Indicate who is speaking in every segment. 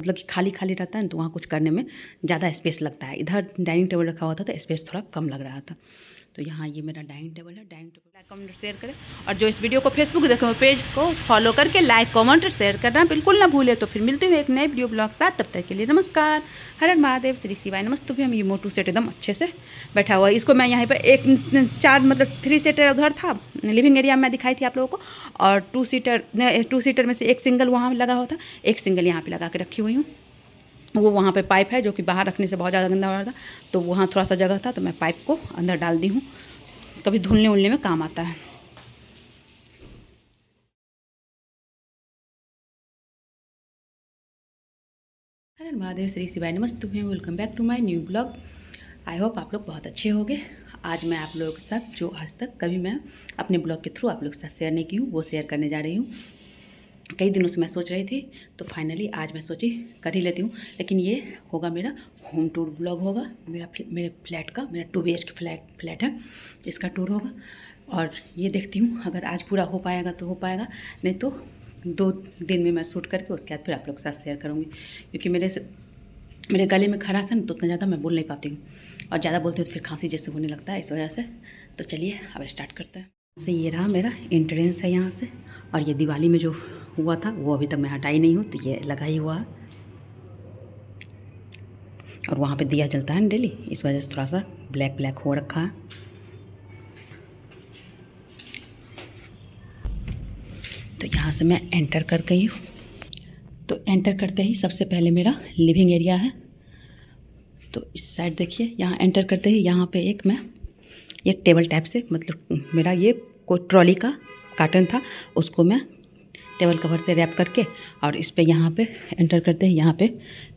Speaker 1: मतलब कि खाली खाली रहता है ना, तो वहाँ कुछ करने में ज़्यादा स्पेस लगता है। इधर डाइनिंग टेबल रखा हुआ था तो स्पेस थोड़ा कम लग रहा था। तो यहाँ ये मेरा डाइनिंग टेबल है। Dining table like comment share करें, और जो इस वीडियो को फेसबुक देखें पेज को फॉलो करके लाइक कमेंट और शेयर करना बिल्कुल ना भूलें। तो फिर मिलते हुए एक नए वीडियो ब्लॉग साथ, तब तक के लिए नमस्कार। हर हर महादेव, श्री शिवाय नमस्तु। भी हम ये मोटू सेट एकदम अच्छे से बैठा हुआ है। इसको मैं यहाँ पे एक 4 मतलब 3 सीटर उधर था लिविंग एरिया में दिखाई थी आप लोगों को, और 2 सीटर में से एक सिंगल वहाँ लगा हुआ था, एक सिंगल यहाँ पे लगा के रखी हुई हूँ। वो वहाँ पे पाइप है जो कि बाहर रखने से बहुत ज़्यादा गंदा हो रहा था, तो वहाँ थोड़ा सा जगह था तो मैं पाइप को अंदर डाल दी हूँ, कभी धुलने उलने में काम आता है। हर महादेव, श्री शिवाय नमस्तु। Welcome back to my new blog. I hope आप लोग बहुत अच्छे होंगे। आज मैं आप लोगों के साथ जो आज तक कभी मैं अपने ब्लॉग के थ्रू आप लोगों के साथ शेयर नहीं की हूँ वो शेयर करने जा रही हूँ। कई दिनों से मैं सोच रही थी, तो फाइनली आज मैं सोची कर ही लेती हूँ। लेकिन ये होगा मेरा होम टूर ब्लॉग होगा, मेरे फ्लैट का, मेरा 2 BHK फ्लैट है, इसका टूर होगा। और ये देखती हूँ अगर आज पूरा हो पाएगा तो हो पाएगा, नहीं तो 2 दिन में मैं शूट करके उसके बाद फिर आप लोग के साथ शेयर करूँगी। क्योंकि मेरे गले में खराश है ना, तो उतना ज़्यादा मैं बोल नहीं पाती हूँ, और ज़्यादा बोलती हूँ तो फिर खांसी जैसे होने लगता है, इस वजह से। तो चलिए अब स्टार्ट करते हैं। से ये रहा मेरा एंट्रेंस है यहाँ से, और ये दिवाली में जो हुआ था वो अभी तक मैं हटाई नहीं हूँ, तो ये लगा ही हुआ है। और वहाँ पे दिया जलता है ना डेली, इस वजह से थोड़ा सा ब्लैक ब्लैक हो रखा है। तो यहाँ से मैं एंटर कर गई हूँ। तो एंटर करते ही सबसे पहले मेरा लिविंग एरिया है। तो इस साइड देखिए, यहाँ एंटर करते ही यहाँ पे एक मैं ये टेबल टाइप से, मतलब मेरा ये कोई ट्रॉली का कार्टन था, उसको मैं टेबल कवर से रैप करके, और इस पे यहाँ पे एंटर करते ही यहाँ पे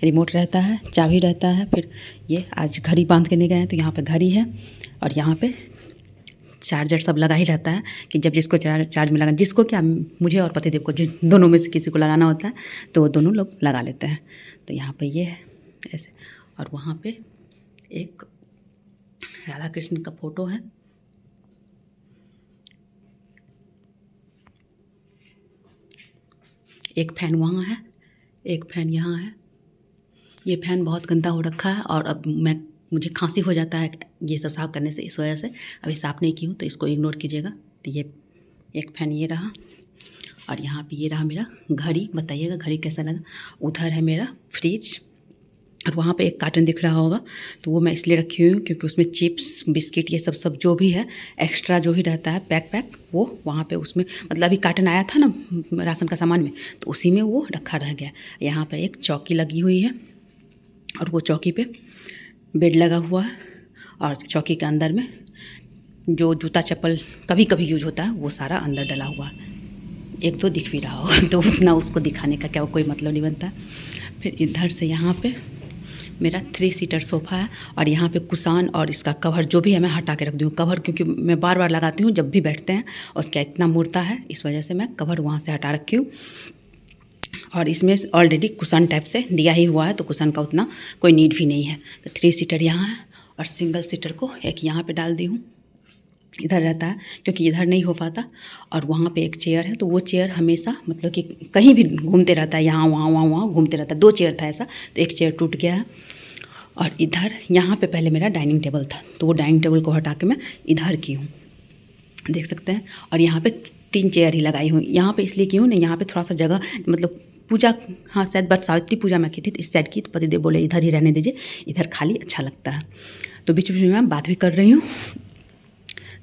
Speaker 1: रिमोट रहता है, चाबी रहता है। फिर ये आज घड़ी बांध के नहीं गए हैं तो यहाँ पे घड़ी है, और यहाँ पे चार्जर सब लगा ही रहता है कि जब जिसको चार्ज में लगाना, जिसको क्या, मुझे और पतिदेव को, जिस दोनों में से किसी को लगाना होता है तो वो दोनों लोग लगा लेते हैं। तो यहाँ पे ये है ऐसे, और वहाँ पे एक राधा कृष्ण का फोटो है। एक फ़ैन वहाँ है, एक फ़ैन यहाँ है। ये फ़ैन बहुत गंदा हो रखा है, और अब मुझे खांसी हो जाता है ये सब साफ़ करने से, इस वजह से अभी साफ़ नहीं की हूँ, तो इसको इग्नोर कीजिएगा। तो ये एक फ़ैन ये रहा, और यहाँ पे ये रहा मेरा घड़ी। बताइएगा घड़ी कैसा लगा। उधर है मेरा फ्रिज, और वहाँ पे एक कार्टन दिख रहा होगा, तो वो मैं इसलिए रखी हुई हूँ क्योंकि उसमें चिप्स बिस्किट ये सब जो भी है एक्स्ट्रा जो भी रहता है पैक वो वहाँ पे उसमें, मतलब अभी कार्टन आया था ना राशन का सामान में, तो उसी में वो रखा रह गया। यहाँ पे एक चौकी लगी हुई है, और वो चौकी पे बेड लगा हुआ है, और चौकी के अंदर में जो जूता चप्पल कभी कभी यूज होता है वो सारा अंदर डला हुआ है। 1-2 दिख भी रहा हो तो उतना उसको दिखाने का क्या कोई मतलब नहीं बनता। फिर इधर से यहाँ पे मेरा 3 सीटर सोफ़ा है, और यहाँ पे कुशन और इसका कवर जो भी है मैं हटा के रख दूँ। कवर क्योंकि मैं बार बार लगाती हूँ जब भी बैठते हैं, और उसका इतना मुड़ता है, इस वजह से मैं कवर वहाँ से हटा रखी हूँ। और इसमें ऑलरेडी कुशन टाइप से दिया ही हुआ है, तो कुशन का उतना कोई नीड भी नहीं है। तो 3 सीटर यहाँ है, और सिंगल सीटर को एक यहाँ पे डाल दी हूँ। इधर रहता है क्योंकि इधर नहीं हो पाता। और वहाँ पे एक चेयर है, तो वो चेयर हमेशा मतलब कि कहीं भी घूमते रहता है, यहाँ वहाँ घूमते रहता है। 2 चेयर था ऐसा, तो एक चेयर टूट गया है। और इधर यहाँ पे पहले मेरा डाइनिंग टेबल था, तो वो डाइनिंग टेबल को हटा के मैं इधर की हूँ, देख सकते हैं। और यहाँ पे 3 चेयर ही लगाई हूँ। यहाँ पे इसलिए की हूँ ना, यहाँ पे थोड़ा सा जगह, मतलब पूजा, हाँ शायद बट सावित्री पूजा मैं की थी, तो इस साइड की, तो पतिदेव बोले इधर ही रहने दीजिए, इधर खाली अच्छा लगता है। तो बीच बीच में मैं बात भी कर रही हूँ।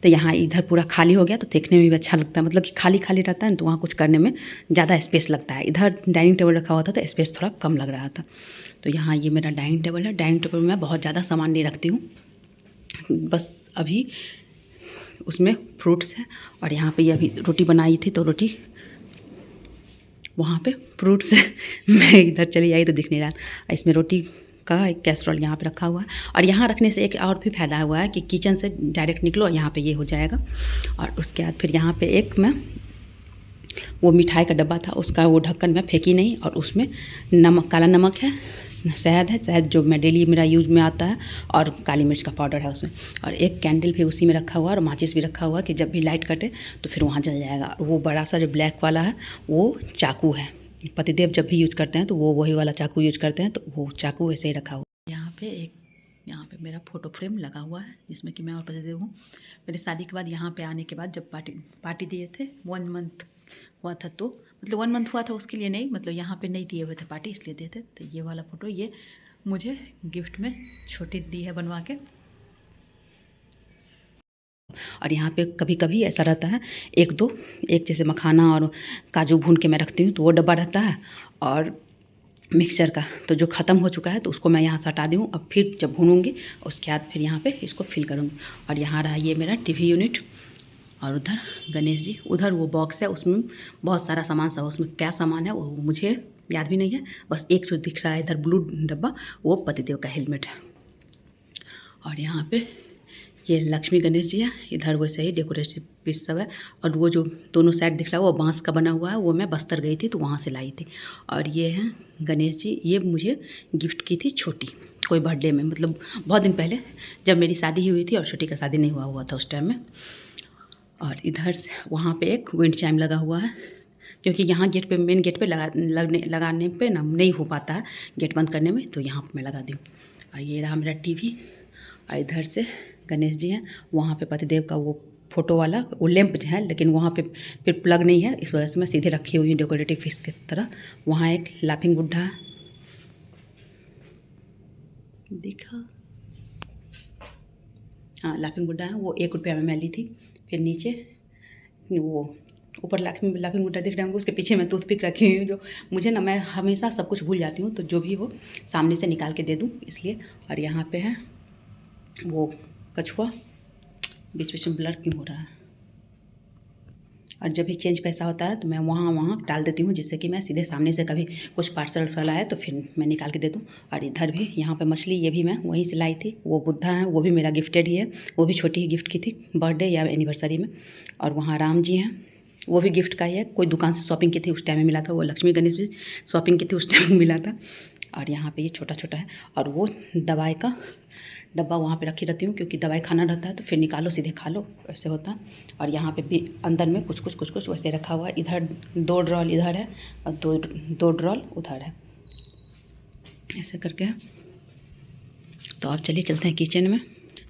Speaker 1: तो यहाँ इधर पूरा खाली हो गया, तो देखने में भी अच्छा लगता है, मतलब कि खाली खाली रहता है ना, तो वहाँ कुछ करने में ज़्यादा स्पेस लगता है। इधर डाइनिंग टेबल रखा हुआ था तो स्पेस थोड़ा कम लग रहा था। तो यहाँ ये मेरा डाइनिंग टेबल है। डाइनिंग टेबल में मैं बहुत ज़्यादा सामान नहीं रखती हूँ, बस अभी उसमें फ्रूट्स हैं। और यहाँ पे ये अभी रोटी बनाई थी, तो रोटी वहाँ पे फ्रूट्स मैं इधर चली आई तो दिख नहीं रहा। इसमें रोटी का एक कैसरोल यहाँ पे रखा हुआ है। और यहाँ रखने से एक और भी फ़ायदा हुआ है कि किचन से डायरेक्ट निकलो, यहाँ पे ये हो जाएगा। और उसके बाद फिर यहाँ पे एक मैं वो मिठाई का डब्बा था, उसका वो ढक्कन मैं फेंकी नहीं, और उसमें नमक, काला नमक है, शहद है, शहद जो मैं डेली मेरा यूज में आता है, और काली मिर्च का पाउडर है उसमें। और एक कैंडल भी उसी में रखा हुआ है, और माचिस भी रखा हुआ है कि जब भी लाइट कटे तो फिर वहाँ जल जाएगा। वो बड़ा सा जो ब्लैक वाला है वो चाकू है, पतिदेव जब भी यूज़ करते हैं तो वो वही वाला चाकू यूज़ करते हैं, तो वो चाकू वैसे ही रखा हुआ। यहाँ पे मेरा फ़ोटो फ्रेम लगा हुआ है जिसमें कि मैं और पतिदेव हूँ। मेरे शादी के बाद यहाँ पे आने के बाद जब पार्टी दिए थे 1 मंथ हुआ था, तो मतलब 1 मंथ हुआ था उसके लिए नहीं, मतलब यहाँ पे नहीं दिए हुए थे पार्टी, इसलिए दिए थे। तो ये वाला फ़ोटो ये मुझे गिफ्ट में छोटी दी है बनवा के। और यहाँ पे कभी कभी ऐसा रहता है एक जैसे मखाना और काजू भून के मैं रखती हूँ, तो वो डब्बा रहता है, और मिक्सचर का तो जो ख़त्म हो चुका है तो उसको मैं यहाँ से हटा दी हूँ। अब फिर जब भूनूंगी उसके बाद फिर यहाँ पे इसको फिल करूँगी। और यहाँ रहा ये मेरा टीवी यूनिट, और उधर गणेश जी, उधर वो बॉक्स है, उसमें बहुत सारा सामान सब, उसमें क्या सामान है वो मुझे याद भी नहीं है। बस एक जो दिख रहा है इधर ब्लू डब्बा, वो पतिदेव का हेलमेट है। और यहाँ पे ये लक्ष्मी गणेश जी है, इधर वैसे ही डेकोरेटिव पीस सब है। और वो जो दोनों साइड दिख रहा है वो बांस का बना हुआ है, वो मैं बस्तर गई थी तो वहाँ से लाई थी। और ये हैं गणेश जी, ये मुझे गिफ्ट की थी छोटी, कोई बर्थडे में, मतलब बहुत दिन पहले जब मेरी शादी हुई थी और छोटी का शादी नहीं हुआ था उस टाइम में। और इधर से वहाँ पे एक विंड चाइम लगा हुआ है, क्योंकि यहाँ गेट पे, मेन गेट पे लगाने पे ना नहीं हो पाता है गेट बंद करने में, तो यहाँ पे मैं लगा दी हूँ। और ये रहा मेरा टीवी। और इधर से गणेश जी हैं, वहाँ पे पतिदेव का वो फोटो वाला वो लैंप है, लेकिन वहाँ पे फिर प्लग नहीं है, इस वजह से मैं सीधे रखी हुई हूँ डेकोरेटिव पीस की तरह। वहाँ एक लाफिंग बुड्ढा है, देखा, हाँ लाफिंग बुड्ढा है, वो 1 रुपया में मैं ली थी। फिर नीचे वो ऊपर लाफिंग बुड्ढा दिख रहा है, उसके पीछे मैं टूथपिक रखी हुई हूँ, जो मुझे ना, मैं हमेशा सब कुछ भूल जाती हूँ, तो जो भी हो सामने से निकाल के दे दूँ इसलिए। और यहाँ पे है वो कछुआ, बीच बीच में ब्लर क्यों हो रहा है। और जब भी चेंज पैसा होता है तो मैं वहाँ डाल देती हूँ, जिससे कि मैं सीधे सामने से कभी कुछ पार्सल आए तो फिर मैं निकाल के दे दूँ। और इधर भी यहाँ पे मछली, ये भी मैं वहीं से लाई थी। वो बुद्धा है, वो भी मेरा गिफ्टेड ही है, वो भी छोटी ही गिफ्ट की थी बर्थडे या एनिवर्सरी में। और वहाँ राम जी हैं, वो भी गिफ्ट का ही है, कोई दुकान से शॉपिंग की थी उस टाइम में मिला था। वो लक्ष्मी गणेश भी शॉपिंग की थी उस टाइम में मिला था। और यहाँ पे ये छोटा छोटा है, और वो दवाई का डब्बा वहाँ पे रखी रहती हूँ, क्योंकि दवाई खाना रहता है तो फिर निकालो सीधे खा लो, वैसे होता है। और यहाँ पे भी अंदर में कुछ वैसे रखा हुआ है। इधर 2 ड्रॉल इधर है और दो ड्रॉल उधर है, ऐसे करके है। तो अब चलिए चलते हैं किचन में।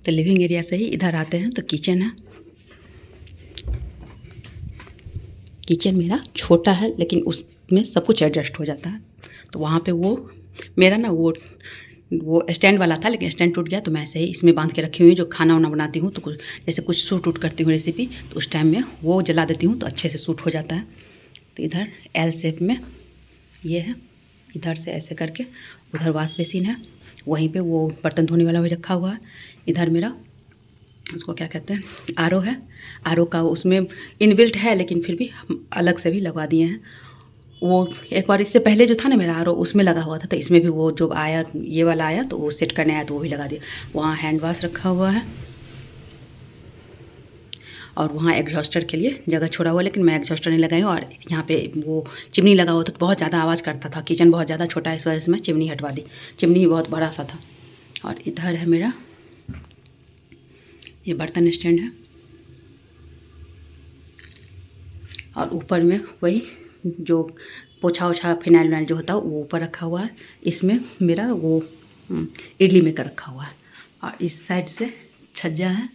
Speaker 1: तो लिविंग एरिया से ही इधर आते हैं तो किचन है। किचन मेरा छोटा है, लेकिन उसमें सब कुछ एडजस्ट हो जाता है। तो वहाँ पे वो मेरा ना वो स्टैंड वाला था, लेकिन स्टैंड टूट गया, तो मैं ऐसे ही इसमें बांध के रखी हुई हूँ। जो खाना वाना बनाती हूँ तो जैसे कुछ शूट करती हूँ रेसिपी, तो उस टाइम में वो जला देती हूँ तो अच्छे से शूट हो जाता है। तो इधर एल शेप में ये है, इधर से ऐसे करके। उधर वॉश बेसिन है, वहीं पे वो बर्तन धोने वाला भी रखा हुआ है। इधर मेरा उसको क्या कहते हैं, आरओ है। आरओ का उसमें इनबिल्ट है, लेकिन फिर भी हम अलग से भी लगवा दिए हैं। वो एक बार इससे पहले जो था ना मेरा आरओ, उसमें लगा हुआ था, तो इसमें भी वो जो आया, ये वाला आया तो वो सेट करने आया तो वो भी लगा दिया। वहाँ हैंड वाश रखा हुआ है, और वहाँ एग्जॉस्टर के लिए जगह छोड़ा हुआ है, लेकिन मैं एग्जॉस्टर नहीं लगाई हूँ। और यहाँ पे वो चिमनी लगा हुआ था, तो बहुत ज़्यादा आवाज़ करता था। किचन बहुत ज़्यादा छोटा है, इस वजह से मैं चिमनी हटवा दी। चिमनी बहुत बड़ा सा था। और इधर है मेरा ये बर्तन स्टैंड है, और ऊपर में वही जो पोछा ओछा फिनाइल विनाइल जो होता है वो ऊपर रखा हुआ है। इसमें मेरा वो इडली मेकर रखा हुआ है। और इस साइड से छज्जा है,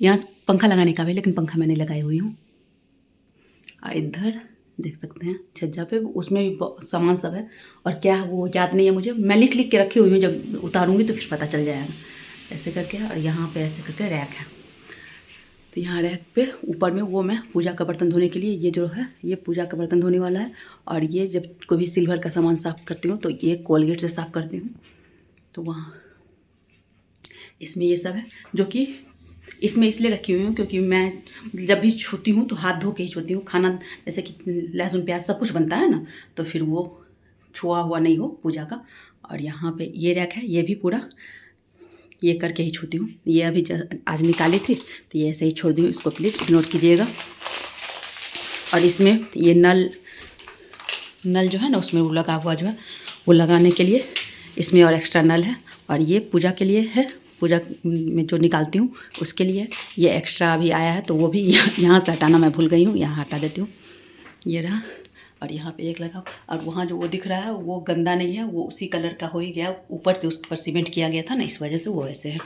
Speaker 1: यहाँ पंखा लगाने का भी, लेकिन पंखा मैंने लगाई हुई हूँ। और इधर देख सकते हैं छज्जा पे, उसमें भी सामान सब है। और क्या वो याद नहीं है मुझे, मैं लिख के रखी हुई हूँ, जब उतारूँगी तो फिर पता चल जाएगा, ऐसे करके। और यहाँ पे ऐसे करके रैक है, तो यहाँ रैक पे ऊपर में वो मैं पूजा का बर्तन धोने के लिए, ये जो है ये पूजा का बर्तन धोने वाला है। और ये जब कोई भी सिल्वर का सामान साफ़ करती हूँ तो ये कोलगेट से साफ़ करती हूँ। तो वहाँ इसमें ये सब है, जो कि इसमें इसलिए रखी हुई हूँ क्योंकि मैं जब भी छूती हूँ तो हाथ धो के ही छूती हूँ। खाना जैसे कि लहसुन प्याज सब कुछ बनता है ना, तो फिर वो छुआ हुआ नहीं हो पूजा का। और यहाँ पे ये रैक है, ये भी पूरा ये करके ही छूती हूँ। ये अभी आज निकाली थी तो ये ऐसे ही छोड़ दी हूँ, इसको प्लीज़ इग्नोर कीजिएगा। और इसमें ये नल जो है ना, उसमें वो लगा हुआ जो है, वो लगाने के लिए इसमें और एक्स्ट्रा नल है। और ये पूजा के लिए है, पूजा में जो निकालती हूँ उसके लिए। ये एक्स्ट्रा अभी आया है तो वो भी यहाँ से हटाना मैं भूल गई हूँ, यहाँ हटा देती हूँ। ये रहा। और यहाँ पे एक लगा, और वहाँ जो वो दिख रहा है वो गंदा नहीं है, वो उसी कलर का हो ही गया, ऊपर से उस पर सीमेंट किया गया था ना, इस वजह से वो ऐसे है।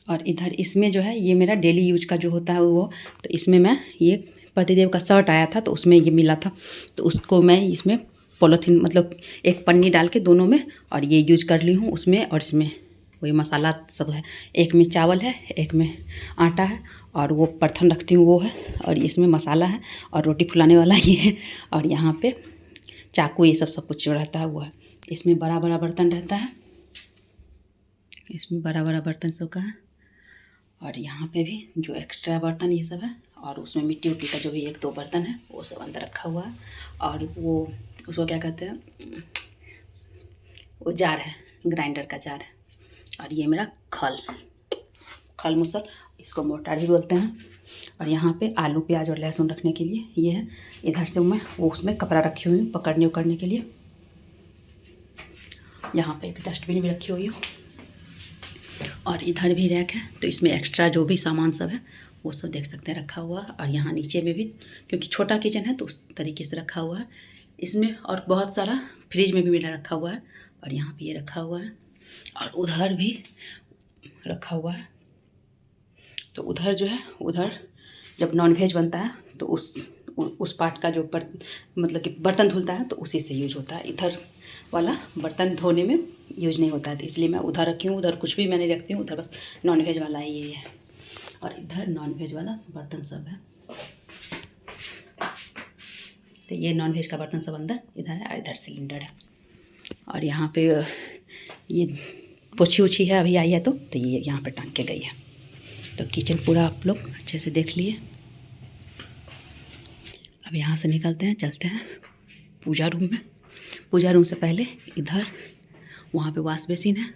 Speaker 1: और इधर इसमें जो है ये मेरा डेली यूज का जो होता है वो, तो इसमें मैं ये पतिदेव का शर्ट आया था तो उसमें ये मिला था, तो उसको मैं इसमें पॉलीथीन मतलब एक पन्नी डाल के दोनों में और ये यूज कर ली हूँ उसमें, और इसमें वही मसाला सब है, एक में चावल है, एक में आटा है, और वो बर्तन रखती हूँ वो है, और इसमें मसाला है, और रोटी फुलाने वाला ये है, और यहाँ पे चाकू ये सब कुछ जो रहता है वो है। इसमें बड़ा बड़ा बर्तन रहता है, इसमें बड़ा बड़ा बर्तन सब का है, और यहाँ पे भी जो एक्स्ट्रा बर्तन ये सब है, और उसमें मिट्टी उट्टी का जो भी एक दो बर्तन है वो सब अंदर रखा हुआ है। और वो उसको क्या कहते हैं, वो जार है, ग्राइंडर का जार है। और ये मेरा खल मुसल, इसको मोटार भी बोलते हैं। और यहाँ पे आलू प्याज और लहसुन रखने के लिए ये है। इधर से मैं वो उसमें कपड़ा रखी हुई हूँ पकड़ने उकड़ने के लिए। यहाँ पे एक डस्टबिन भी रखी हुई हूँ, और इधर भी रैक है, तो इसमें एक्स्ट्रा जो भी सामान सब है वो सब देख सकते हैं रखा हुआ है। और यहाँ नीचे में भी, क्योंकि छोटा किचन है तो उस तरीके से रखा हुआ है इसमें। और बहुत सारा फ्रिज में भी मेरा रखा हुआ है, और यहाँ पे ये रखा हुआ है, और उधर भी रखा हुआ है। तो उधर जो है, उधर जब नॉनवेज बनता है तो उस पार्ट का जो मतलब कि बर्तन धुलता है तो उसी से यूज होता है। इधर वाला बर्तन धोने में यूज नहीं होता है, तो इसलिए मैं उधर रखी हूँ। उधर कुछ भी मैं नहीं रखती हूँ, उधर बस नॉनवेज वाला ही ये है, और इधर नॉनवेज वाला बर्तन सब है। तो ये नॉनवेज का बर्तन सब अंदर इधर है, और इधर सिलेंडर है। और यहाँ पे ये पोछी उछी है, अभी आई है तो ये यहाँ पे टांग के गई है। तो किचन पूरा आप लोग अच्छे से देख लिए। अब यहाँ से निकलते हैं, चलते हैं पूजा रूम में। पूजा रूम से पहले इधर वहाँ पे वॉश बेसिन है,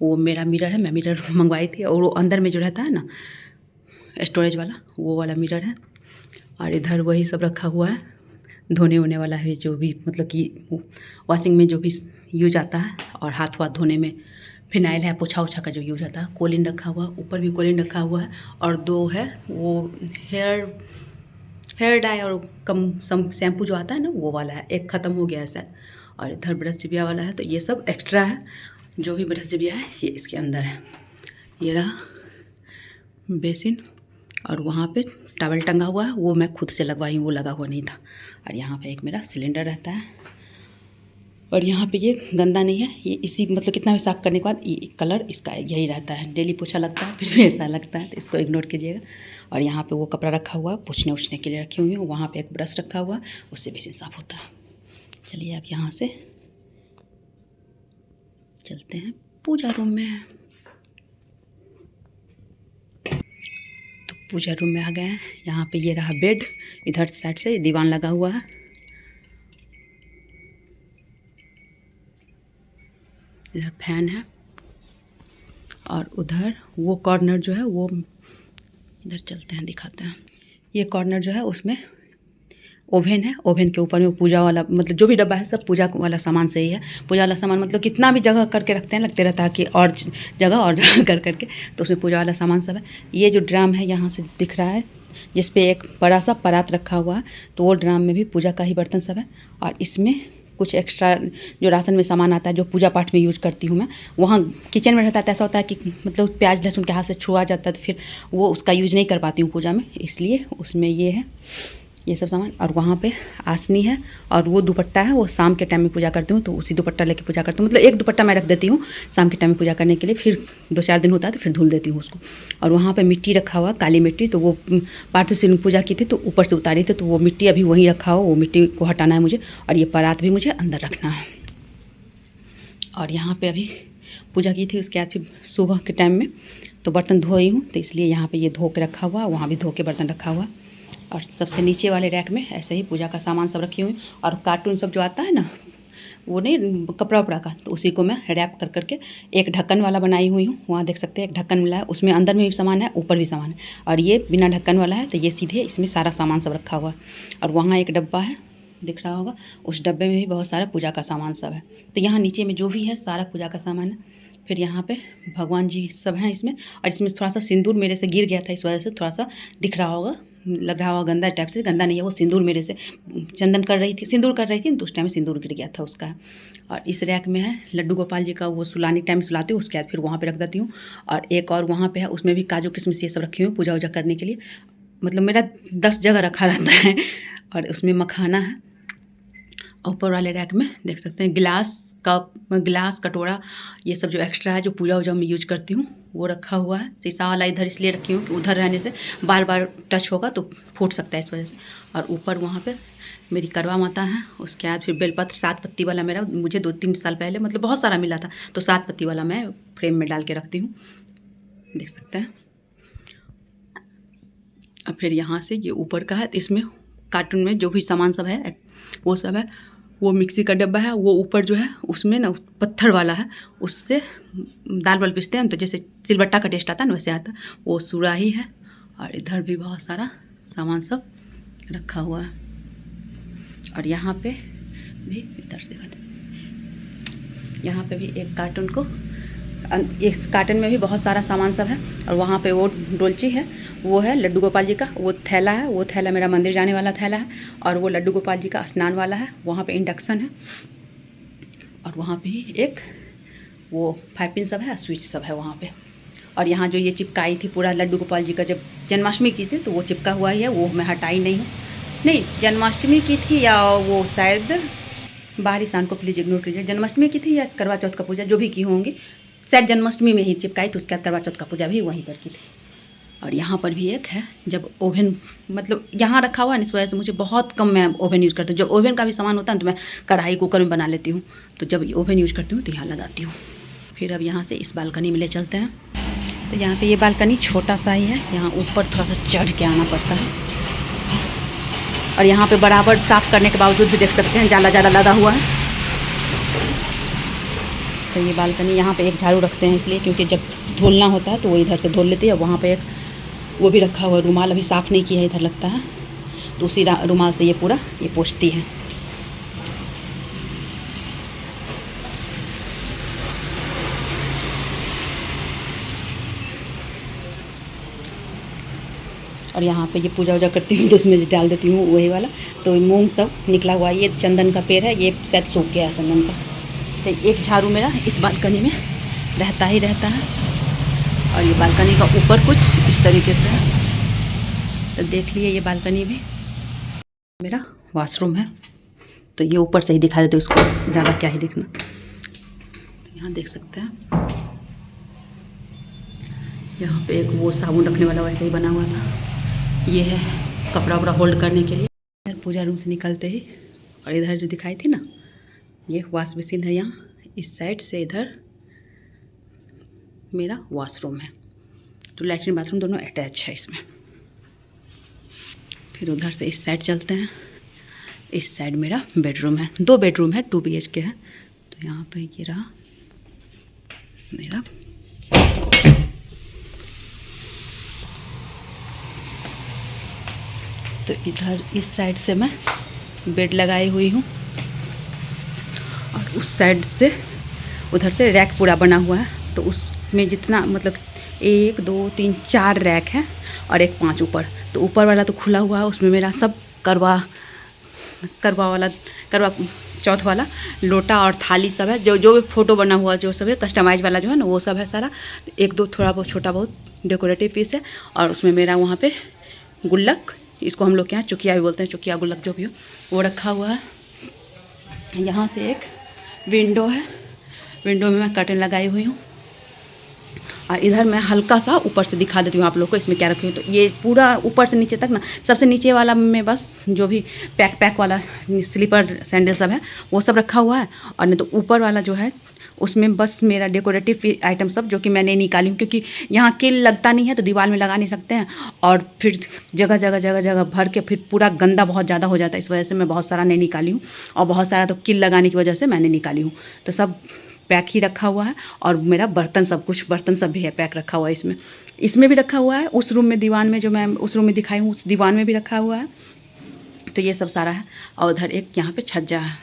Speaker 1: वो मेरा मिरर है, मैं मिरर मंगवाई थी, और वो अंदर में जो रहता है ना स्टोरेज वाला, वो वाला मिरर है। और इधर वही सब रखा हुआ है, धोने होने वाला है, जो भी मतलब कि वॉशिंग में जो भी यूज आता है, और हाथ वाथ धोने में फिनाइल है, पोछा ओछा का जो यूज आता है। कोलिन रखा हुआ, ऊपर भी कोलिन रखा हुआ है, और दो है वो हेयर डाई और कम शैम्पू जो आता है ना वो वाला है, एक ख़त्म हो गया है शायद। और इधर ब्रश जिबिया वाला है, तो ये सब एक्स्ट्रा है, जो भी ब्रश जिबिया है ये इसके अंदर है। ये रहा बेसिन, और वहाँ पे टॉवल टंगा हुआ है, वो मैं खुद से लगवाई हूँ, वो लगा हुआ नहीं था। और यहाँ पे एक मेरा सिलेंडर रहता है, और यहाँ पे ये गंदा नहीं है, ये इसी मतलब कितना भी साफ़ करने के बाद ये कलर इसका यही रहता है। डेली पोछा लगता है फिर भी ऐसा लगता है, तो इसको इग्नोर कीजिएगा। और यहाँ पे वो कपड़ा रखा हुआ है, पोछने उछने के लिए रखी हुई हूँ। वहाँ पे एक ब्रश रखा हुआ है, उससे बेसिन साफ़ होता है। चलिए अब यहाँ से चलते हैं पूजा रूम में। तो पूजा रूम में आ गए हैं। यहाँ पे ये रहा बेड, इधर साइड से दीवान लगा हुआ है, इधर फैन है, और उधर वो कॉर्नर जो है वो, इधर चलते हैं दिखाते हैं। ये कॉर्नर जो है उसमें ओवन है, ओवन के ऊपर में पूजा वाला मतलब जो भी डब्बा है सब पूजा वाला सामान से ही है। पूजा वाला सामान मतलब कितना भी जगह करके रखते हैं, लगते रहता है कि और जगह कर करके, तो उसमें पूजा वाला सामान सब है। ये जो ड्राम है यहाँ से दिख रहा है, जिस पे एक बड़ा सा परात रखा हुआ है, तो वो ड्राम में भी पूजा का ही बर्तन सब है। और इसमें कुछ एक्स्ट्रा जो राशन में सामान आता है, जो पूजा पाठ में यूज करती हूँ मैं, वहाँ किचन में रहता है। तो ऐसा होता है कि मतलब प्याज लहसुन के हाथ से छुआ जाता है, तो फिर वो उसका यूज नहीं कर पाती हूँ पूजा में, इसलिए उसमें ये है ये सब सामान। और वहाँ पे आसनी है, और वो दुपट्टा है, वो शाम के टाइम में पूजा करती हूँ, तो उसी दुपट्टा लेके पूजा करती हूँ। मतलब एक दुपट्टा मैं रख देती हूँ शाम के टाइम में पूजा करने के लिए, फिर 2-4 दिन होता है तो फिर धुल देती हूँ उसको। और वहाँ पे मिट्टी रखा हुआ, काली मिट्टी, तो वो पार्थिव शिव पूजा की थी तो ऊपर से उतारी थी, तो वो मिट्टी अभी वहीं रखा हो, वो मिट्टी को हटाना है मुझे। और ये परात भी मुझे अंदर रखना है। और यहाँ पर अभी पूजा की थी, उसके बाद फिर सुबह के टाइम में तो बर्तन धोई हूँ, तो इसलिए यहाँ पर ये धो के रखा हुआ, वहाँ भी धो के बर्तन रखा हुआ। और सबसे नीचे वाले रैक में ऐसे ही पूजा का सामान सब रखी हुई। और कार्टून सब जो आता है ना, वो नहीं कपड़ा उपड़ा का, तो उसी को मैं रैप कर करके एक ढक्कन वाला बनाई हुई हूँ। वहाँ देख सकते हैं एक ढक्कन मिला है, उसमें अंदर में भी सामान है, ऊपर भी सामान है। और ये बिना ढक्कन वाला है, तो ये सीधे इसमें सारा सामान सब रखा हुआ है। और वहाँ एक डब्बा है, दिख रहा होगा, उस डब्बे में भी बहुत सारा पूजा का सामान सब है। तो यहाँ नीचे में जो भी है सारा पूजा का सामान है। फिर यहाँ पे भगवान जी सब हैं इसमें, और इसमें थोड़ा सा सिंदूर मेरे से गिर गया था, इस वजह से थोड़ा सा दिख रहा होगा, लग रहा होगा गंदा टाइप से। गंदा नहीं है, वो सिंदूर मेरे से चंदन कर रही थी, सिंदूर कर रही थी तो उस टाइम सिंदूर गिर गया था उसका। और इस रैक में है लड्डू गोपाल जी का, वो सुलाने टाइम सुलाती हूँ, उसके बाद फिर वहाँ पे रख देती हूँ। और एक और वहाँ पे है, उसमें भी काजू किशमिश ये सब रखी हुई पूजा वूजा करने के लिए, मतलब मेरा 10 जगह रखा रहता है। और उसमें मखाना है। ऊपर वाले रैक में देख सकते हैं गिलास, कप, गिलास, कटोरा, ये सब जो एक्स्ट्रा है जो पूजा वूजा में यूज करती हूँ वो रखा हुआ है। शीशा वाला इधर इसलिए रखी हूँ कि उधर रहने से बार बार टच होगा तो फूट सकता है इस वजह से। और ऊपर वहाँ पे मेरी करवा माता है, उसके बाद फिर बेलपत्र 7 पत्ती वाला मेरा, मुझे 2-3 साल पहले मतलब बहुत सारा मिला था, तो 7 पत्ती वाला मैं फ्रेम में डाल के रखती हूँ, देख सकते हैं। अब फिर यहाँ से ये ऊपर का है, तो इसमें कार्टून में जो भी सामान सब है वो सब है। वो मिक्सी का डब्बा है, वो ऊपर जो है उसमें ना पत्थर वाला है, उससे दाल वाल पीसते हैं तो जैसे सिलबट्टा का टेस्ट आता है ना वैसे आता है। वो सुराही है, और इधर भी बहुत सारा सामान सब रखा हुआ है। और यहाँ पे भी इधर से दिखाते, यहाँ पे भी एक कार्टून को, इस कार्टन में भी बहुत सारा सामान सब है। और वहाँ पे वो डोलची है, वो है लड्डू गोपाल जी का, वो थैला है, वो थैला मेरा मंदिर जाने वाला थैला है। और वो लड्डू गोपाल जी का स्नान वाला है, वहाँ पे इंडक्शन है। और वहाँ पे ही एक वो 5 पिन सब है, स्विच सब है वहाँ पे। और यहाँ जो ये चिपकाई थी पूरा लड्डू गोपाल जी का जब जन्माष्टमी की थी, तो वो चिपका हुआ ही है, वो मैं हटाई नहीं हूँ। नहीं, जन्माष्टमी की थी या वो शायद बाहरी शान को प्लीज़ इग्नोर कीजिए, जन्माष्टमी की थी या करवा चौथ का पूजा जो भी की होंगी, शायद जन्माष्टमी में ही चिपकाई थी, उसके बाद करवा चौथ का पूजा भी वहीं पर की थी। और यहाँ पर भी एक है, जब ओवन मतलब यहाँ रखा हुआ है इस वजह से मुझे बहुत कम मैं ओवन यूज़ करती हूँ। जब ओवन का भी सामान होता है तो मैं कढ़ाई कुकर में बना लेती हूँ, तो जब ओवन यूज़ करती हूँ तो यहाँ लगाती हूँ। फिर अब यहाँ से इस बालकनी में ले चलते हैं। तो यहाँ पे ये बालकनी छोटा सा ही है, यहाँ ऊपर थोड़ा सा चढ़ के आना पड़ता है। और यहाँ पे बराबर साफ़ करने के बावजूद भी देख सकते हैं जाला जाला लगा हुआ है। तो ये बालकनी, यहाँ पे एक झाड़ू रखते हैं इसलिए क्योंकि जब धुलना होता है तो वो इधर से धुल लेती है। वहाँ पे एक वो भी रखा हुआ रुमाल, अभी साफ़ नहीं किया है इधर लगता है, तो उसी रुमाल से ये पूरा ये पोंछती है। और यहाँ पे ये पूजा वूजा करती हूँ तो उसमें डाल देती हूँ वही वाला। तो मूंग सब निकला हुआ, ये चंदन का पेड़ है, ये शायद सूख गया है चंदन का। तो एक झाड़ू मेरा इस बालकनी में रहता ही रहता है। और ये बालकनी का ऊपर कुछ इस तरीके से है, तो देख लिए ये बालकनी भी मेरा वॉशरूम है। तो ये ऊपर से ही दिखा देते, उसको ज़्यादा क्या ही दिखना। तो यहाँ देख सकते हैं, यहाँ पे एक वो साबुन रखने वाला वैसे ही बना हुआ था, ये है कपड़ा वपड़ा होल्ड करने के लिए। इधर पूजा रूम से निकलते ही, और इधर जो दिखाई थी ना, ये वॉश मशीन है, यहाँ इस साइड से इधर मेरा वॉशरूम है। तो लैट्रिन बाथरूम दोनों अटैच है इसमें। फिर उधर से इस साइड चलते हैं, इस साइड मेरा बेडरूम है, 2 बेडरूम है, 2 BHK है। तो यहाँ पे ये रहा मेरा। तो इधर इस साइड से मैं बेड लगाई हुई हूँ, और उस साइड से उधर से रैक पूरा बना हुआ है। तो उसमें जितना मतलब 1 2 3 4 रैक है, और एक 5 ऊपर। तो ऊपर वाला तो खुला हुआ है, उसमें मेरा सब करवा चौथ वाला लोटा और थाली सब है, जो फोटो बना हुआ जो सब है कस्टमाइज वाला जो है ना वो सब है सारा। 1-2 थोड़ा बहुत छोटा बहुत डेकोरेटिव पीस है। और उसमें मेरा वहाँ पे गुल्लक, इसको हम लोग के यहाँ चुकिया भी बोलते हैं, चुकिया गुल्लक जो भी हो, वो रखा हुआ है। यहाँ से एक विंडो है, विंडो में मैं कर्टन लगाई हुई हूँ। और इधर मैं हल्का सा ऊपर से दिखा देती हूँ आप लोग को इसमें क्या रखी हूँ। तो ये पूरा ऊपर से नीचे तक ना, सबसे नीचे वाला में बस जो भी पैक वाला स्लीपर सैंडल सब है वो सब रखा हुआ है। और नहीं तो ऊपर वाला जो है उसमें बस मेरा डेकोरेटिव आइटम सब जो कि मैंने निकाली हूँ, क्योंकि यहाँ किल लगता नहीं है तो दीवार में लगा नहीं सकते हैं। और फिर जगह जगह भर के फिर पूरा गंदा बहुत ज़्यादा हो जाता है, इस वजह से मैं बहुत सारा नहीं निकाली हूँ। और बहुत सारा तो किल लगाने की वजह से मैंने निकाली हूँ। तो सब पैक ही रखा हुआ है। और मेरा बर्तन सब भी है पैक रखा हुआ है इसमें भी रखा हुआ है। उस रूम में दीवान में जो मैं उस रूम में दिखाई हूँ, उस दीवान में भी रखा हुआ है। तो ये सब सारा है। और उधर एक यहाँ पे छज्जा है,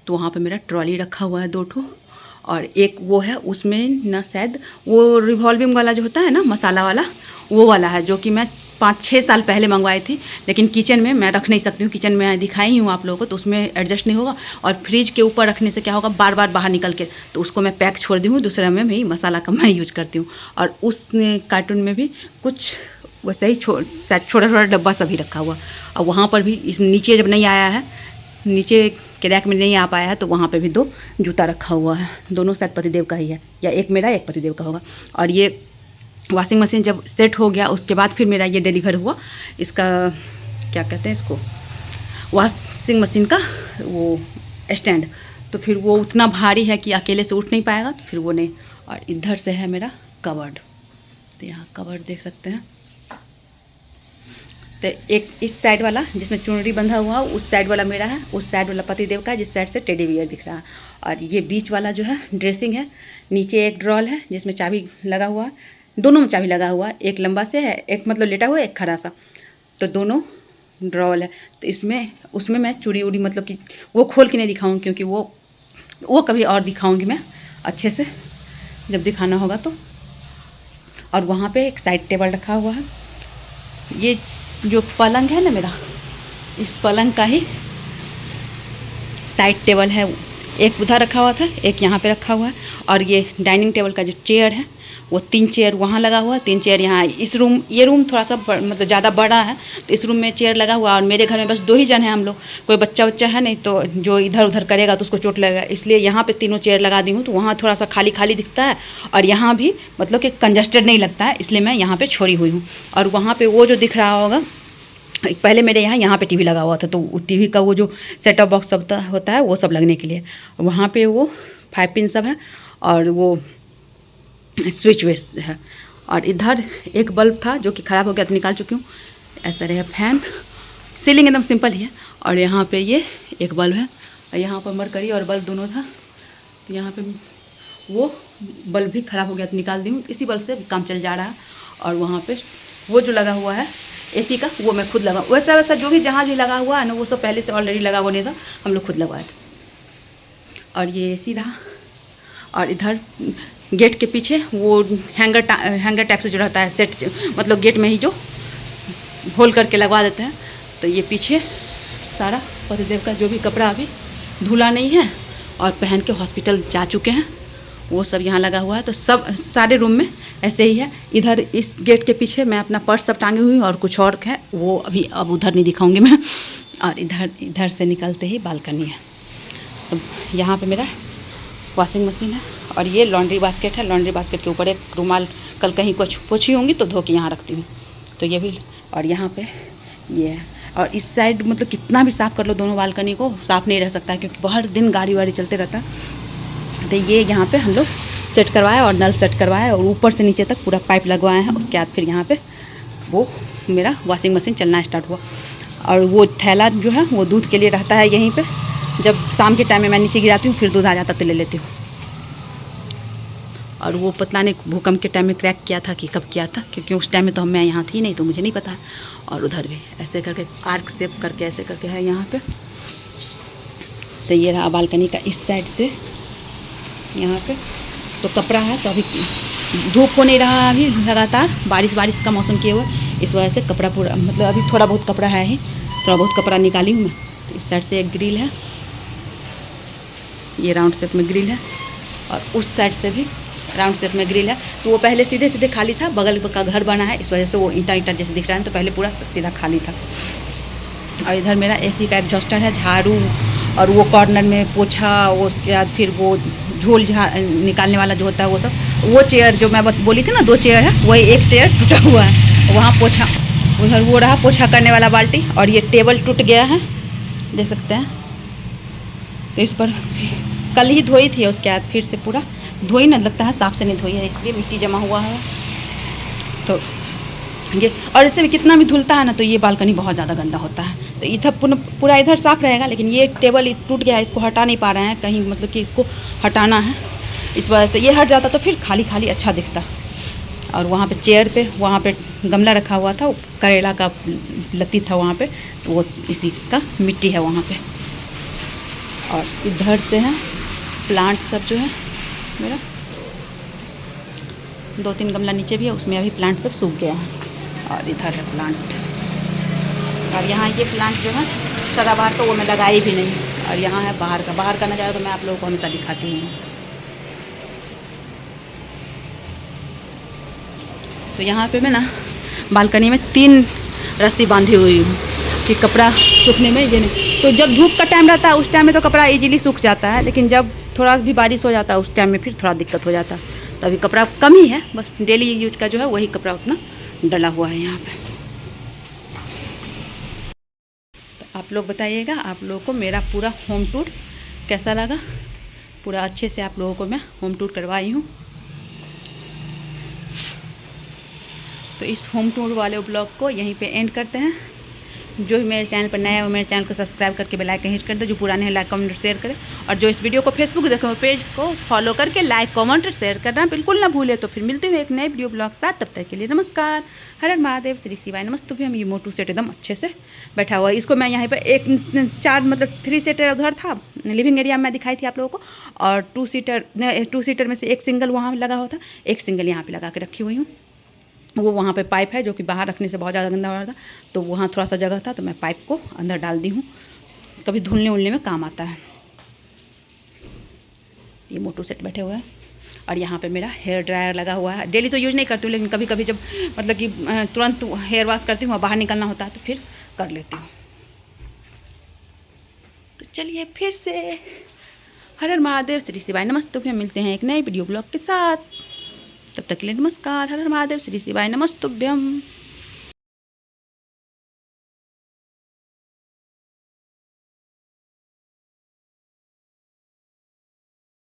Speaker 1: तो वहाँ पे मेरा ट्रॉली रखा हुआ है 2 ठो। और एक वो है, उसमें ना शायद वो रिवॉल्विंग वाला जो होता है ना मसाला वाला, वो वाला है, जो कि मैं 5-6 साल पहले मंगवाई थी। लेकिन किचन में मैं रख नहीं सकती हूँ, किचन में दिखाई हूँ आप लोगों को, तो उसमें एडजस्ट नहीं होगा। और फ्रिज के ऊपर रखने से क्या होगा, बार बार बाहर निकल के, तो उसको मैं पैक छोड़ दी हूँ, दूसरे में भी मसाला का मैं यूज करती हूँ। और उस कार्टून में भी कुछ वैसे ही छोटा छोटा डब्बा सभी रखा हुआ। और वहाँ पर भी इस नीचे जब नहीं आया है, नीचे के रैक में नहीं आ पाया है, तो वहाँ पे भी 2 जूता रखा हुआ है। दोनों शायद पतिदेव का ही है, या एक मेरा एक पतिदेव का होगा। और ये वॉशिंग मशीन जब सेट हो गया उसके बाद फिर मेरा ये डिलीवर हुआ, इसका क्या कहते हैं इसको, वॉशिंग मशीन का वो स्टैंड। तो फिर वो उतना भारी है कि अकेले से उठ नहीं पाएगा, तो फिर वो नहीं। और इधर से है मेरा कबर्ड, तो यहाँ कबर्ड देख सकते हैं। तो एक इस साइड वाला जिसमें चुनरी बंधा हुआ है, उस साइड वाला मेरा है, उस साइड वाला पतिदेव का है, जिस साइड से टेडी बियर दिख रहा है। और ये बीच वाला जो है ड्रेसिंग है। नीचे एक ड्रॉल है जिसमें चाबी लगा हुआ है, दोनों में चाबी लगा हुआ है, एक लंबा से है, एक मतलब लेटा हुआ है, एक खड़ा सा, तो दोनों ड्रॉल है। तो इसमें उसमें मैं चूड़ी उड़ी मतलब कि वो खोल के नहीं दिखाऊंगी, क्योंकि वो कभी और दिखाऊंगी मैं अच्छे से जब दिखाना होगा तो। और वहाँ पे एक साइड टेबल रखा हुआ है। ये जो पलंग है ना मेरा, इस पलंग का ही साइड टेबल है, एक उधर रखा हुआ था, एक यहाँ पे रखा हुआ है। और ये डाइनिंग टेबल का जो चेयर है, वो 3 चेयर वहाँ लगा हुआ है, 3 चेयर यहाँ। इस रूम, ये रूम थोड़ा सा मतलब ज़्यादा बड़ा है, तो इस रूम में चेयर लगा हुआ है। और मेरे घर में बस 2 ही जन हैं हम लोग, कोई बच्चा है नहीं, तो जो इधर उधर करेगा तो उसको चोट लगेगा, इसलिए यहाँ पे 3 चेयर लगा दी हूँ। तो वहाँ थोड़ा सा खाली खाली दिखता है, और यहाँ भी मतलब कि कंजस्टेड नहीं लगता है, इसलिए मैं यहाँ पर छोड़ी हुई हूँ। और वहाँ पर वो जो दिख रहा होगा, पहले मेरे यहाँ पे टीवी लगा हुआ था, तो टीवी का वो जो सेट टॉप बॉक्स सब होता है वो सब लगने के लिए, वहाँ पे वो 5 पिन सब है, और वो स्विच वेस है। और इधर एक बल्ब था जो कि ख़राब हो गया, तो निकाल चुकी हूँ। ऐसा रहे फैन, सीलिंग एकदम सिंपल ही है। और यहाँ पे ये एक बल्ब है, और यहाँ पर मरकरी और बल्ब दोनों था, तो यहाँ पे वो बल्ब भी ख़राब हो गया, तो निकाल दी हूँ। इसी बल्ब से काम चल जा रहा है। और वहाँ पे वो जो लगा हुआ है एसी का, वो मैं खुद लगा, वैसा जो भी जहाँ भी लगा हुआ है ना, वो सब पहले से ऑलरेडी लगा हुआ नहीं था, हम लोग खुद लगवाए थे। और ये एसी रहा। और इधर गेट के पीछे वो हैंगर टाइप से जो रहता है सेट, मतलब गेट में ही जो होल करके लगवा देते हैं, तो ये पीछे सारा पतिदेव का जो भी कपड़ा अभी धुला नहीं है और पहन के हॉस्पिटल जा चुके हैं, वो सब यहाँ लगा हुआ है। तो सब सारे रूम में ऐसे ही है। इधर इस गेट के पीछे मैं अपना पर्स सब टांगी हुई, और कुछ और है वो अभी अब उधर नहीं दिखाऊंगी मैं। और इधर से निकलते ही बालकनी है। तो यहाँ पे मेरा वॉशिंग मशीन है, और ये लॉन्ड्री बास्केट है। लॉन्ड्री बास्केट के ऊपर एक रुमाल कल कहीं कुछ पोछी होंगी तो धो के यहाँ रखती हूँ, तो ये भी। और यहाँ पे ये है। और इस साइड मतलब कितना भी साफ़ कर लो, दोनों बालकनी को साफ़ नहीं रह सकता है, क्योंकि बहुत दिन गाड़ी वाड़ी चलते रहता है। तो ये यहाँ पे हम लोग सेट करवाए, और नल सेट करवाए, और ऊपर से नीचे तक पूरा पाइप लगवाए हैं। उसके बाद फिर यहाँ पे वो मेरा वॉशिंग मशीन चलना स्टार्ट हुआ। और वो थैला जो है वो दूध के लिए रहता है यहीं पे, जब शाम के टाइम में मैं नीचे गिराती हूँ, फिर दूध आ जाता तो ले लेती हूँ। और वो पतला ने भूकंप के टाइम में क्रैक किया था कि कब किया था, क्योंकि उस टाइम में तो मैं यहाँ थी नहीं, तो मुझे नहीं पता। और उधर भी ऐसे करके आर्क शेप करके ऐसे करके है यहाँ पे। तो ये रहा बालकनी का इस साइड से यहाँ पे। तो कपड़ा है, तो अभी धूप हो नहीं रहा, अभी लगातार बारिश का मौसम किए हुए, इस वजह से कपड़ा पूरा मतलब अभी थोड़ा बहुत कपड़ा है ही, थोड़ा बहुत कपड़ा निकाली हूँ मैं। तो इस साइड से एक ग्रिल है, ये राउंड शेप में ग्रिल है, और उस साइड से भी राउंड शेप में ग्रिल है। तो वो पहले सीधे सीधे खाली था, बगल का घर बना है, इस वजह से वो ईंटा जैसे दिख रहा है, तो पहले पूरा सीधा खाली था। और इधर मेरा एसी का एडजस्टर है, झाड़ू, और वो कॉर्नर में पोछा, उसके बाद फिर वो झोल निकालने वाला जो होता है वो सब। वो चेयर जो मैं बोली थी ना 2 चेयर है, वही एक चेयर टूटा हुआ है, वहाँ पोछा, उधर वो रहा पोछा करने वाला बाल्टी। और ये टेबल टूट गया है, देख सकते हैं। तो इस पर कल ही धोई थी, उसके बाद फिर से पूरा धोई ना, लगता है साफ से नहीं धोई है, इसलिए मिट्टी जमा हुआ है। तो ये, और इससे भी कितना भी धुलता है ना, तो ये बालकनी बहुत ज़्यादा गंदा होता है। तो इधर पूरा इधर साफ़ रहेगा, लेकिन ये टेबल टूट गया है, इसको हटा नहीं पा रहे हैं कहीं, मतलब कि इसको हटाना है, इस वजह से ये हट जाता तो फिर खाली खाली अच्छा दिखता। और वहाँ पे चेयर पे वहाँ पे गमला रखा हुआ था, करेला का लत्ती था वहाँ पे, तो वो इसी का मिट्टी है वहाँ पे। और इधर से है प्लांट सब जो है मेरा 2-3 गमला नीचे भी है, उसमें अभी प्लांट सब सूख गया है। और इधर है प्लांट, और यहाँ ये प्लांट जो है सदाबहार तो वो मैं लगाई भी नहीं। और यहाँ है बाहर का नज़ारा तो मैं आप लोगों को हमेशा दिखाती हूँ। तो यहाँ पे मैं ना बालकनी में 3 रस्सी बांधी हुई हूँ कि कपड़ा सूखने में ये नहीं। तो जब धूप का टाइम रहता है उस टाइम में तो कपड़ा इजीली सूख जाता है, लेकिन जब थोड़ा भी बारिश हो जाता है उस टाइम में फिर थोड़ा दिक्कत हो जाता है। तो अभी कपड़ा कम ही है, बस डेली यूज का जो है वही कपड़ा उतना डला हुआ है यहाँ पे। तो आप लोग बताइएगा आप लोगों को मेरा पूरा होम टूर कैसा लगा। पूरा अच्छे से आप लोगों को मैं होम टूर करवाई हूँ। तो इस होम टूर वाले ब्लॉग को यहीं पे एंड करते हैं। जो भी मेरे चैनल पर नया है वो मेरे चैनल को सब्सक्राइब करके बेल आइकन हिट कर दे। जो पुराने हैं लाइक कमेंट शेयर करें, और जो इस वीडियो को फेसबुक देखें वो पेज को फॉलो करके लाइक कमेंट शेयर करना बिल्कुल ना भूले। तो फिर मिलते हुए एक नए वीडियो ब्लॉग साथ, तब तक के लिए नमस्कार। हर हर महादेव, श्री शिवाय नमस्तु। भी हम ये मोटू सेट एकदम अच्छे से बैठा हुआ है। इसको मैं यहाँ पर 3 सीटर उधर था लिविंग एरिया में दिखाई थी आप लोगों को, और 2 सीटर में से 1 सिंगल वहाँ लगा हुआ था, 1 सिंगल यहाँ पर लगा के रखी हुई हूँ। वो वहाँ पे पाइप है जो कि बाहर रखने से बहुत ज़्यादा गंदा हो रहा था, तो वहाँ थोड़ा सा जगह था तो मैं पाइप को अंदर डाल दी हूँ, कभी धुलने उलने में काम आता है। ये मोटू सेट बैठे हुए हैं, और यहाँ पे मेरा हेयर ड्रायर लगा हुआ है। डेली तो यूज़ नहीं करती हूँ, लेकिन कभी कभी जब मतलब कि तुरंत हेयर वॉश करती हूँ और बाहर निकलना होता है तो फिर कर लेती हूँ। तो चलिए फिर से हर हर महादेव, श्री शिवाय नमस्तु। फिर मिलते हैं एक नए वीडियो ब्लॉग के साथ, तब तक के लिए नमस्कार। हर हर महादेव, श्री शिवाय नमस्तुभ्यम।